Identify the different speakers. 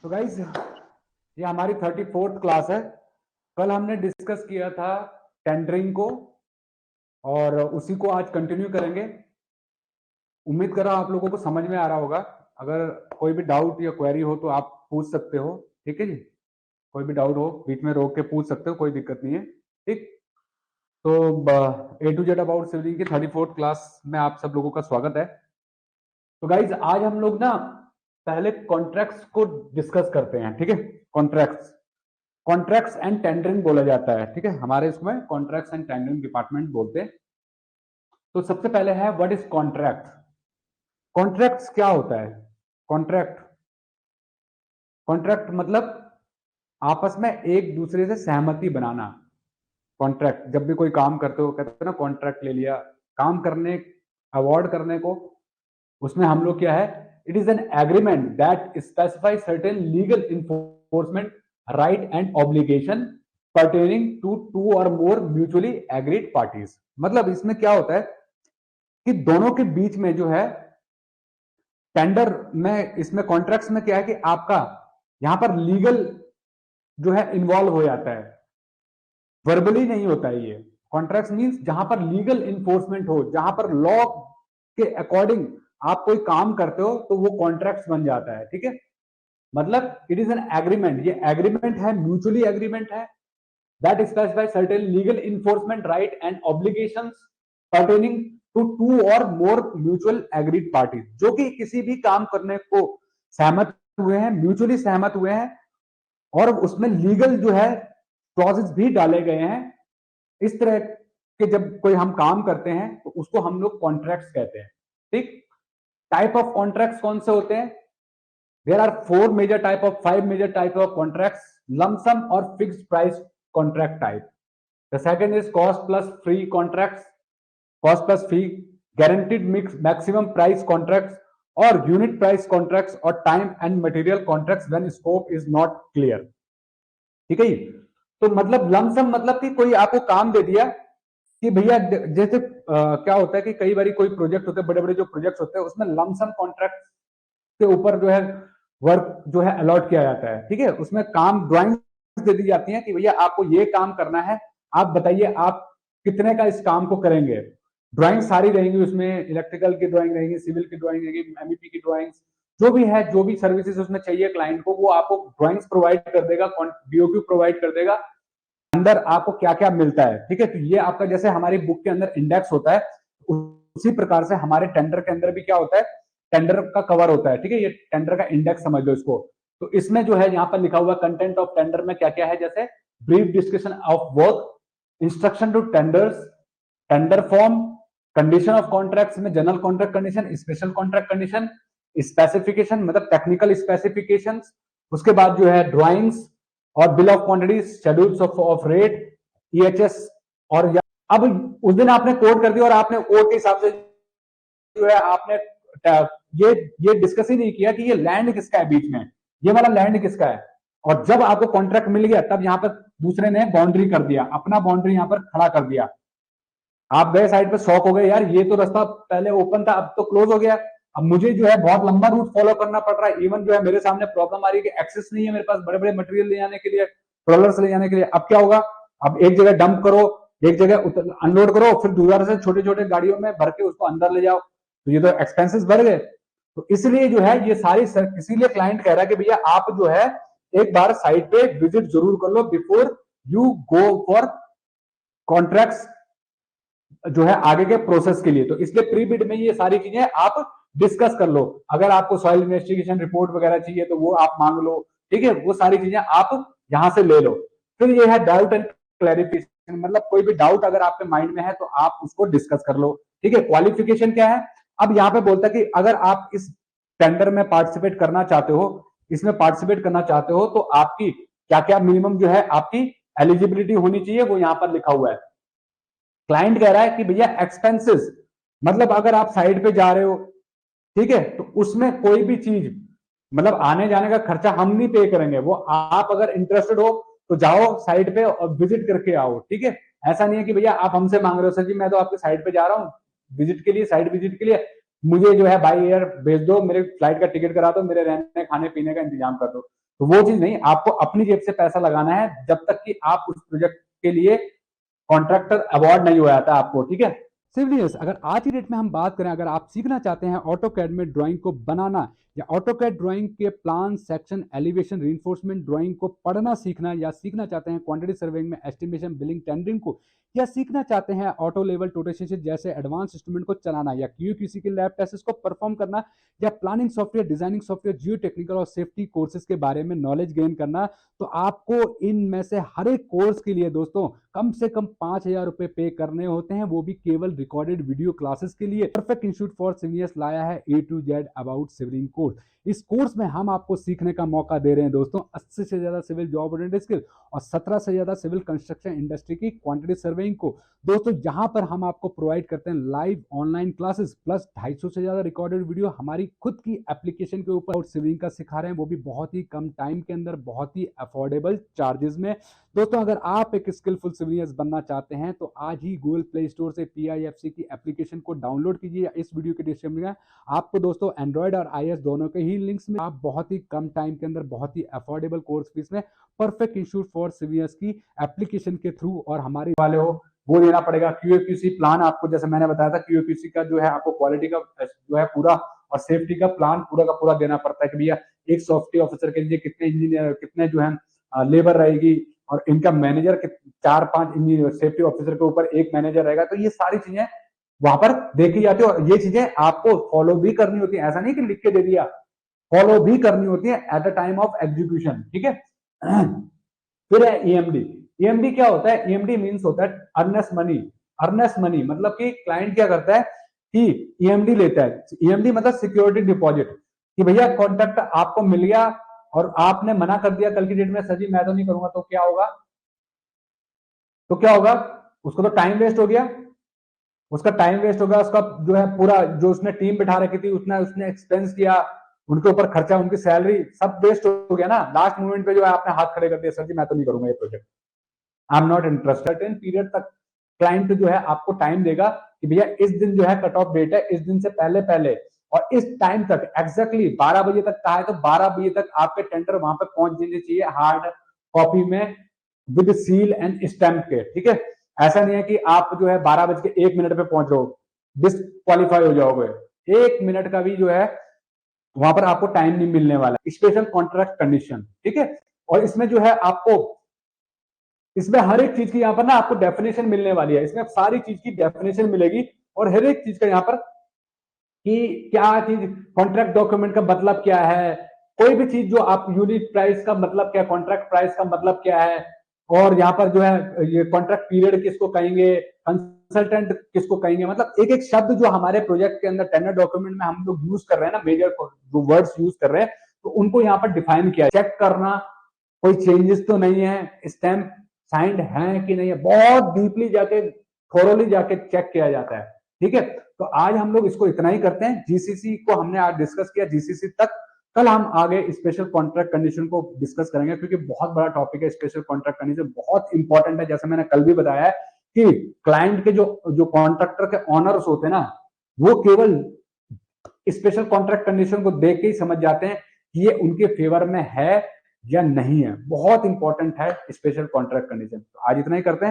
Speaker 1: तो गाइज ये हमारी 34th क्लास है। कल हमने डिस्कस किया था टेंडरिंग को और उसी को आज कंटिन्यू करेंगे। उम्मीद कर रहा हूं आप लोगों को समझ में आ रहा होगा। अगर कोई भी डाउट या क्वेरी हो तो आप पूछ सकते हो। ठीक है जी, कोई भी डाउट हो बीच में रोक के पूछ सकते हो, कोई दिक्कत नहीं है। ठीक, तो ए टू जेड अबाउट सिविलिंग की 34th क्लास में आप सब लोगों का स्वागत है। तो गाइज आज हम लोग ना पहले कॉन्ट्रैक्ट्स को डिस्कस करते हैं। ठीक है, कॉन्ट्रैक्ट्स कॉन्ट्रैक्ट्स एंड टेंडरिंग बोला जाता है। ठीक है, हमारे इसमें कॉन्ट्रैक्ट्स एंड टेंडरिंग डिपार्टमेंट बोलते हैं। तो सबसे पहले है व्हाट इज कॉन्ट्रैक्ट। कॉन्ट्रैक्ट्स क्या होता है? कॉन्ट्रैक्ट कॉन्ट्रैक्ट मतलब आपस में एक दूसरे से सहमति बनाना। कॉन्ट्रैक्ट, जब भी कोई काम करते हो कहते हैं ना कॉन्ट्रैक्ट ले लिया, काम करने अवॉर्ड करने को, उसमें हम लोग क्या है, it is an agreement that specify certain legal enforcement right and obligation pertaining to two or more mutually agreed parties। मतलब इसमें क्या होता है कि दोनों के बीच में जो है टेंडर में, इसमें कॉन्ट्रैक्ट्स में क्या है कि आपका यहां पर लीगल जो है इन्वॉल्व हो जाता है, वर्बली नहीं होता है। ये कॉन्ट्रैक्ट्स मींस जहां पर लीगल इन्फोर्समेंट हो, जहां पर लॉ के अकॉर्डिंग आप कोई काम करते हो तो वो कॉन्ट्रैक्ट्स बन जाता है। ठीक है, मतलब इट इज एन एग्रीमेंट, ये एग्रीमेंट है, म्यूचुअली एग्रीमेंट है that specify certain legal enforcement right and obligations pertaining to two or more mutual agreed parties, जो कि किसी भी काम करने को सहमत हुए हैं, म्यूचुअली सहमत हुए हैं, और उसमें लीगल जो है क्लॉजेस भी डाले गए हैं। इस तरह के जब कोई हम काम करते हैं तो उसको हम लोग कॉन्ट्रैक्ट्स कहते हैं। ठीक, टाइप ऑफ कॉन्ट्रैक्ट्स कौन से होते हैं? There are five major type of contracts: lump sum और fixed price contract type. The second is cost plus free contracts, cost plus fee, guaranteed maximum price contracts, or unit price contracts, or time and material contracts when scope is not clear। ठीक है, तो मतलब lump sum मतलब कि कोई आपको काम दे दिया कि भैया, जैसे क्या होता है कि कई बार कोई प्रोजेक्ट होते हैं, बड़े बड़े जो प्रोजेक्ट होते हैं उसमें लमसम कॉन्ट्रैक्ट के ऊपर जो है वर्क जो है अलॉट किया जाता है। ठीक है, उसमें काम ड्राइंग दे दी जाती है कि भैया आपको ये काम करना है, आप बताइए आप कितने का इस काम को करेंगे। ड्राइंग सारी रहेंगी उसमें, इलेक्ट्रिकल की ड्राइंग रहेगी, सिविल की ड्राइंग रहेगी, एमईपी की ड्राइंग्स, जो भी है, जो भी सर्विसेज उसमें चाहिए क्लाइंट को, वो आपको ड्राइंग्स प्रोवाइड कर देगा, बीओक्यू प्रोवाइड कर देगा, अंदर आपको क्या क्या मिलता है। ठीक है, तो ये आपका जैसे हमारी बुक के अंदर इंडेक्स होता है, उसी प्रकार से हमारे टेंडर के अंदर भी क्या होता है, टेंडर का कवर होता है। ठीक है, ये टेंडर का इंडेक्स समझ लो इसको। तो इसमें जो है यहाँ पर लिखा हुआ कंटेंट ऑफ टेंडर में क्या क्या है, जैसे brief discussion of work, instruction to tenders, tender form, condition of contracts में general contract condition, special contract condition, specification मतलब टेक्निकल स्पेसिफिकेशंस, उसके बाद जो है ड्राइंग्स और bill of quantities, schedules of rate, EHS. और अब उस दिन आपने कोड कर दिया और आपने कोड के हिसाब से जो है आपने ये डिस्कस ही नहीं किया कि ये लैंड किसका है, बीच में ये वाला लैंड किसका है। और जब आपको कॉन्ट्रैक्ट मिल गया तब यहां पर दूसरे ने बाउंड्री कर दिया, अपना बाउंड्री यहां पर खड़ा कर दिया। आप गए साइड पे, शॉक हो गए, यार ये तो रास्ता पहले ओपन था अब तो क्लोज हो गया, अब मुझे जो है बहुत लंबा रूट फॉलो करना पड़ रहा है। इवन जो है मेरे सामने प्रॉब्लम आ रही है कि एक्सेस नहीं है मेरे पास बड़े बड़े मटेरियल ले जाने के लिए, ट्रॉलर्स ले जाने के लिए। अब क्या होगा, अब एक जगह डंप करो, एक जगह अनलोड करो, फिर दोबारा से छोटे छोटे गाड़ियों में भर के उसको अंदर ले जाओ, तो ये तो एक्सपेंसेस बढ़ गए। तो इसलिए जो है ये सारी, इसीलिए क्लाइंट कह रहा है कि भैया आप जो है एक बार साइट पे विजिट जरूर कर लो before you go for contracts जो है आगे के प्रोसेस के लिए। तो इसलिए प्री बिड में ये सारी चीजें आप डिस्कस कर लो। अगर आपको सॉइल इन्वेस्टिगेशन रिपोर्ट वगैरह चाहिए तो वो आप मांग लो। ठीक है, वो सारी चीजें आप यहां से ले लो। फिर ये है डाउट एंड क्लैरिफिकेशन, मतलब कोई भी डाउट अगर आपके माइंड में है तो आप उसको डिस्कस कर लो। ठीक है, क्वालिफिकेशन क्या है, अब यहाँ पे बोलता है कि अगर आप इस टेंडर में पार्टिसिपेट करना चाहते हो, इसमें पार्टिसिपेट करना चाहते हो, तो आपकी क्या क्या मिनिमम जो है आपकी एलिजिबिलिटी होनी चाहिए, वो यहां पर लिखा हुआ है। क्लाइंट कह रहा है कि भैया एक्सपेंसेस, मतलब अगर आप साइड पे जा रहे हो, ठीक है, तो उसमें कोई भी चीज, मतलब आने जाने का खर्चा हम नहीं पे करेंगे, वो आप अगर इंटरेस्टेड हो तो जाओ साइट पे और विजिट करके आओ। ठीक है, ऐसा नहीं है कि भैया आप हमसे मांग रहे हो, सर जी मैं तो आपके साइट पे जा रहा हूँ विजिट के लिए, साइट विजिट के लिए, मुझे जो है बाई एयर भेज दो, मेरे फ्लाइट का टिकट करा दो, मेरे रहने खाने पीने का इंतजाम कर दो। तो वो चीज नहीं, आपको अपनी जेब से पैसा लगाना है जब तक कि आप उस प्रोजेक्ट के लिए कॉन्ट्रैक्टर अवार्ड नहीं हो जाता आपको, ठीक है। सिविलियंस, अगर आज की डेट में हम बात करें, अगर आप सीखना चाहते हैं ऑटोकैड में ड्राइंग को बनाना, या ऑटोकैड ड्राइंग के plan, section, elevation, reinforcement drawing को पढ़ना सीखना, या सीखना चाहते हैं क्वांटिटी सर्वेइंग में एस्टिमेशन, बिलिंग, टेंडरिंग को, या सीखना चाहते हैं ऑटो लेवल टोटेशन जैसे एडवांस इंस्ट्रूमेंट को चलाना, या क्यूक्यूसी के लैब टेस्ट को परफॉर्म करना, या प्लानिंग सॉफ्टवेयर, डिजाइनिंग सॉफ्टवेयर, जियो टेक्निकल और सेफ्टी कोर्सेज के बारे में नॉलेज गेन करना, तो आपको इनमें से हर एक कोर्स के लिए दोस्तों कम से कम 5,000 रुपए पे करने होते हैं, वो भी केवल रिकॉर्डेड वीडियो क्लासेस के लिए। परफेक्ट इंस्टीट्यूट फॉर सिविलियंस लाया है A to Z अबाउट सिविलिंग कोर्स। इस कोर्स में हम आपको सीखने का मौका दे रहे हैं दोस्तों 80 से ज्यादा सिविल जॉब ओरिएंटेड स्किल और 17 से ज्यादा सिविल कंस्ट्रक्शन इंडस्ट्री की क्वांटिटी सर्वेइंग को। दोस्तों यहाँ पर हम आपको प्रोवाइड करते हैं लाइव ऑनलाइन क्लासेस प्लस 250 से ज्यादा रिकॉर्डेड वीडियो हमारी खुद की एप्लीकेशन के ऊपर सिविलिंग का सिखा रहे हैं, वो भी बहुत ही कम टाइम के अंदर, बहुत ही अफोर्डेबल चार्जेस में। दोस्तों अगर आप एक स्किलफुल सिविलियंस बनना चाहते हैं तो आज ही गूगल प्ले स्टोर से PIFC की एप्लीकेशन को डाउनलोड कीजिए। इस वीडियो के डिस्क्रिप्शन में आपको दोस्तों एंड्रॉइड और iOS दोनों के ही लिंक्स में आप बहुत ही कम टाइम के अंदर बहुत ही अफोर्डेबल कोर्स फीस में परफेक्ट इंस्टीट्यूट फॉर सिविलियंस की एप्लीकेशन के थ्रू और हमारे वाले हो वो देना पड़ेगा। QAQC प्लान आपको, जैसे मैंने बताया था, QAQC का जो है आपको क्वालिटी का जो है पूरा और सेफ्टी का प्लान पूरा का पूरा देना पड़ता है कि भैया एक सॉफ्टवेयर ऑफिसर के लिए कितने इंजीनियर, कितने जो है लेबर रहेगी, और इनका मैनेजर 4-5 इंजीनियर, सेफ्टी ऑफिसर के ऊपर एक मैनेजर रहेगा। तो ये सारी चीजें वहां पर देखी जाती है और ये चीजें आपको फॉलो भी करनी होती है। ऐसा नहीं कि लिख के दे दिया, फॉलो भी करनी होती है at the time of execution, ठीक है। फिर है EMD। EMD क्या होता है? EMD मीन्स होता है अर्नेस्ट मनी। अर्नेस्ट मनी मतलब कि क्लाइंट क्या करता है कि EMD लेता है। EMD मतलब सिक्योरिटी डिपॉजिट, कि भैया कॉन्ट्रैक्ट आपको मिल गया और आपने मना कर दिया कल की डेट में, सर जी मैं तो नहीं करूंगा, तो क्या होगा? तो क्या होगा? उसको तो टाइम वेस्ट हो गया, उसका टाइम वेस्ट हो गया, उसका जो है पूरा जो उसने टीम बिठा रखी थी उसने एक्सपेंस किया, उनके ऊपर खर्चा, उनकी सैलरी सब वेस्ट हो गया ना। लास्ट मोमेंट पे जो है आपने हाथ खड़े कर दिया, सर जी मैं तो नहीं करूंगा ये project, I am not interested. Certain period तक क्लाइंट जो है आपको टाइम देगा कि भैया इस दिन जो है कट ऑफ डेट है, इस दिन से पहले पहले और इस टाइम तक एग्जैक्टली 12 बजे तक कहा है तो 12 बजे तक आपके टेंडर वहां पे पहुंच जाने चाहिए हार्ड कॉपी में विद सील एंड स्टैम्प के, ठीक है। ऐसा नहीं है कि आप जो है 12 बज के 1 मिनट पे पहुंच रहे हो, डिस्क्वालीफाई हो जाओगे। 1 मिनट का भी जो है वहां पर आपको टाइम नहीं मिलने वाला। स्पेशल कॉन्ट्रैक्ट कंडीशन, ठीक है। और इसमें जो है आपको, इसमें हर एक चीज की यहाँ पर ना आपको डेफिनेशन मिलने वाली है, इसमें सारी चीज की डेफिनेशन मिलेगी और हर एक चीज का यहाँ पर कि क्या चीज, कॉन्ट्रैक्ट डॉक्यूमेंट का मतलब क्या है, कोई भी चीज जो आप यूनिट प्राइस का मतलब क्या, कॉन्ट्रैक्ट प्राइस का मतलब क्या है, और यहाँ पर जो है ये कॉन्ट्रैक्ट पीरियड किसको कहेंगे, कंसल्टेंट किसको कहेंगे, मतलब एक एक शब्द जो हमारे प्रोजेक्ट के अंदर टेंडर डॉक्यूमेंट में हम लोग यूज कर रहे हैं ना, मेजर जो वर्ड्स यूज कर रहे हैं, तो उनको यहाँ पर डिफाइन किया, चेक करना कोई चेंजेस तो नहीं है, स्टैम्प साइंड है कि नहीं है, बहुत डीपली जाके थोरोली जाके चेक किया जाता है, ठीक है। तो आज हम लोग इसको इतना ही करते हैं। GCC को हमने आज डिस्कस किया, GCC तक। कल हम आगे स्पेशल कॉन्ट्रैक्ट कंडीशन को डिस्कस करेंगे, क्योंकि बहुत बड़ा टॉपिक है। स्पेशल कॉन्ट्रैक्ट कंडीशन बहुत इंपॉर्टेंट है, जैसे मैंने कल भी बताया है कि क्लाइंट के जो कॉन्ट्रैक्टर के ऑनर्स होते हैं ना, वो केवल स्पेशल कॉन्ट्रैक्ट कंडीशन को देख के ही समझ जाते हैं कि ये उनके फेवर में है या नहीं है। बहुत इंपॉर्टेंट है स्पेशल कॉन्ट्रैक्ट कंडीशन। तो आज इतना ही करते हैं।